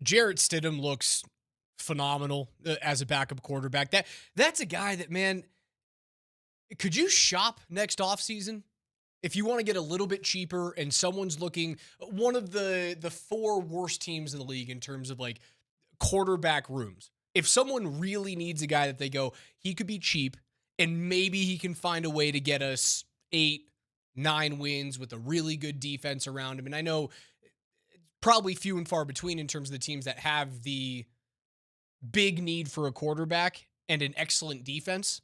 Jarrett Stidham looks phenomenal as a backup quarterback. That's a guy that, man, could you shop next offseason? If you want to get a little bit cheaper and someone's looking, one of the four worst teams in the league in terms of like quarterback rooms. If someone really needs a guy that they go, he could be cheap and maybe he can find a way to get us 8-9 wins with a really good defense around him. And I know it's probably few and far between in terms of the teams that have the big need for a quarterback and an excellent defense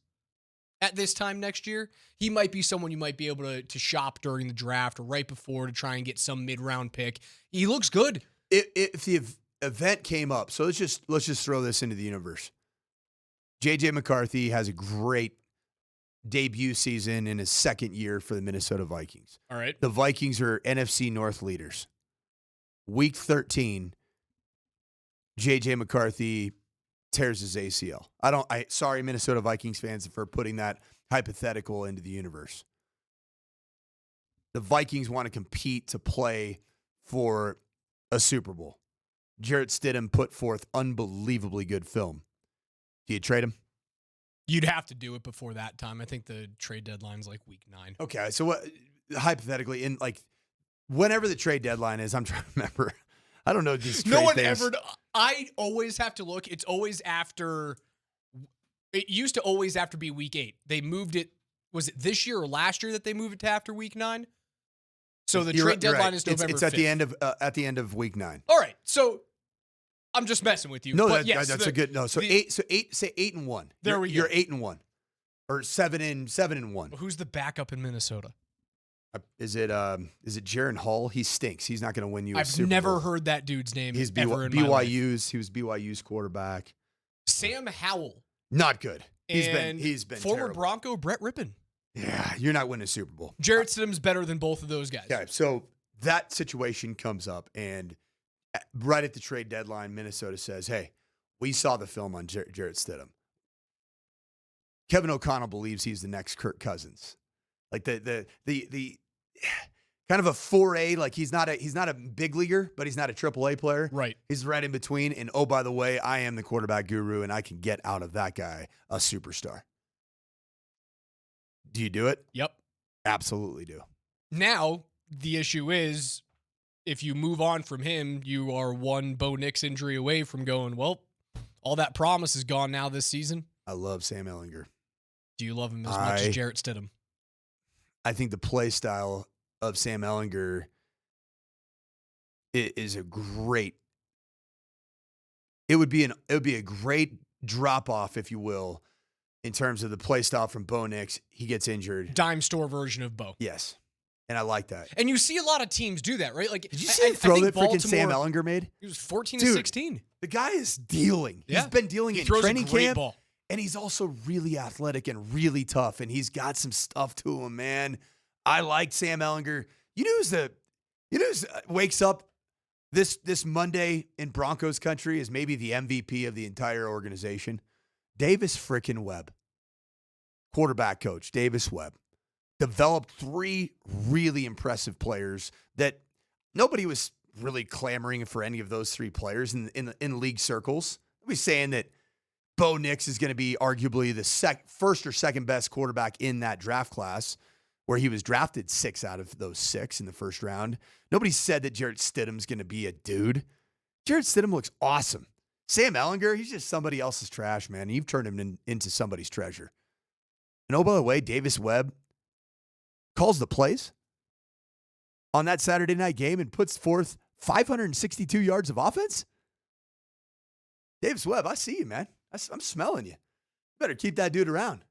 at this time next year. He might be someone you might be able to shop during the draft or right before to try and get some mid-round pick. He looks good. If the event came up, so let's just throw this into the universe. J.J. McCarthy has a great debut season in his second year for the Minnesota Vikings. All right. The Vikings are NFC North leaders. Week 13, J.J. McCarthy tears his ACL. Sorry, Minnesota Vikings fans, for putting that hypothetical into the universe. The Vikings want to compete to play for a Super Bowl. Jarrett Stidham put forth unbelievably good film. Do you trade him? You'd have to do it before that time. I think the trade deadline's like week 9. Okay, so hypothetically, in like whenever the trade deadline is, I'm trying to remember. I don't know these. No one ever. I always have to look. It's always after. It used to always have to be week 8. They moved it. Was it this year or last year that they moved it to after week 9? So the trade deadline is November 5th. It's at the end of week 9. All right. So I'm just messing with you. No, but that's a good no. So 8. Say 8-1. There we go. You're 8-1, or 7-1. Who's the backup in Minnesota? Is it Jaron Hall? He stinks. He's not going to win you a Super Bowl. I've never heard that dude's name He's ever in my life. He was BYU's quarterback. Sam Howell. Not good. He's been former terrible. Bronco Brett Rippon. Yeah, you're not winning a Super Bowl. Jarrett Stidham's better than both of those guys. Okay, so that situation comes up, and right at the trade deadline, Minnesota says, "Hey, we saw the film on Jarrett Stidham. Kevin O'Connell believes he's the next Kirk Cousins, like the kind of a 4A. Like he's not a big leaguer, but he's not a AAA player. Right. He's right in between. And oh, by the way, I am the quarterback guru, and I can get out of that guy a superstar. Do you do it? Yep. Absolutely do. Now, the issue is, if you move on from him, you are one Bo Nix injury away from going, well, all that promise is gone now this season. I love Sam Ehlinger. Do you love him as much as Jarrett Stidham? I think the play style of Sam Ehlinger is a great. It would be a great drop off, if you will, in terms of the play style from Bo Nix. He gets injured. Dime store version of Bo. Yes. And I like that. And you see a lot of teams do that, right? Like, did you see the throw that freaking Sam Ehlinger made? He was 14-16. The guy is dealing. Yeah. He's been dealing in throws training a great camp. Ball. And he's also really athletic and really tough. And he's got some stuff to him, man. I like Sam Ehlinger. You know who's wakes up this Monday in Broncos country is maybe the MVP of the entire organization? Davis frickin' Webb. Quarterback coach, Davis Webb. Developed 3 really impressive players that nobody was really clamoring for any of those 3 players in league circles. Nobody's saying that Bo Nix is going to be arguably the first or second best quarterback in that draft class, where he was drafted 6 out of those 6 in the first round. Nobody said that Jarrett Stidham's going to be a dude. Jarrett Stidham looks awesome. Sam Ehlinger, he's just somebody else's trash, man. You've turned him into somebody's treasure. And oh, by the way, Davis Webb calls the plays on that Saturday night game and puts forth 562 yards of offense. Davis Webb, I see you, man. I'm smelling you. You better keep that dude around,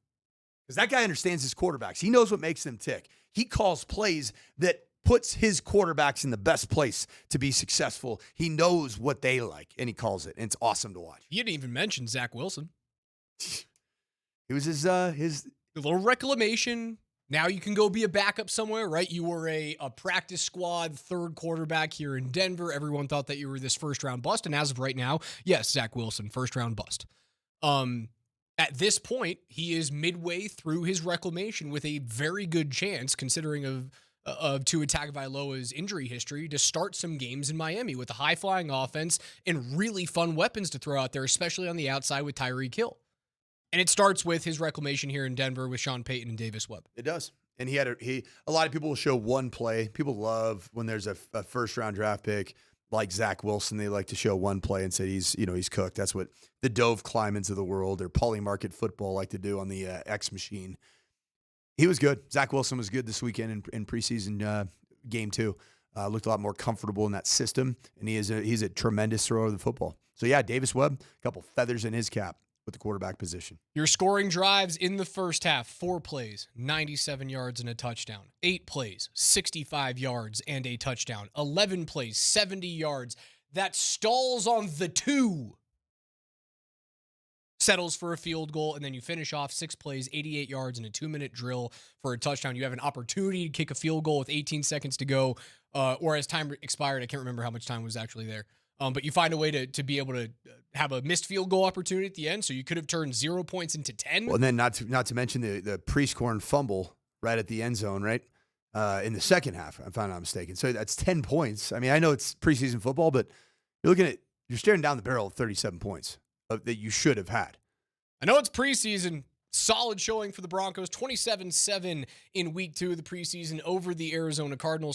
because that guy understands his quarterbacks. He knows what makes them tick. He calls plays that puts his quarterbacks in the best place to be successful. He knows what they like, and he calls it, and it's awesome to watch. You didn't even mention Zach Wilson. It was his a little reclamation. Now you can go be a backup somewhere, right? You were a practice squad 3rd quarterback here in Denver. Everyone thought that you were this first-round bust, and as of right now, yes, Zach Wilson, first-round bust. At this point, he is midway through his reclamation with a very good chance, considering of of Tua Tagovailoa's injury history to start some games in Miami with a high-flying offense and really fun weapons to throw out there, especially on the outside with Tyreek Hill. And it starts with his reclamation here in Denver with Sean Payton and Davis Webb. It does. And a lot of people will show one play. People love when there's a first-round draft pick like Zach Wilson. They like to show one play and say he's cooked. That's what the Dove Klimans of the world or Poly Market Football like to do on the X machine. He was good. Zach Wilson was good this weekend in preseason game 2. Looked a lot more comfortable in that system, and he's a tremendous thrower of the football. So, yeah, Davis Webb, a couple feathers in his cap with the quarterback position. Your scoring drives in the first half, 4 plays, 97 yards and a touchdown. 8 plays, 65 yards and a touchdown. 11 plays, 70 yards. That stalls on the 2. Settles for a field goal, and then you finish off 6 plays, 88 yards, and a 2-minute drill for a touchdown. You have an opportunity to kick a field goal with 18 seconds to go, or as time expired. I can't remember how much time was actually there. But you find a way to be able to have a missed field goal opportunity at the end, so you could have turned 0 points into 10. Well, and then not to mention the Priestcorn fumble right at the end zone, right? In the second half, if I'm not mistaken. So that's 10 points. I mean, I know it's preseason football, but you're staring down the barrel of 37 points that you should have had. I know it's preseason. Solid showing for the Broncos, 27-7 in week 2 of the preseason over the Arizona Cardinals.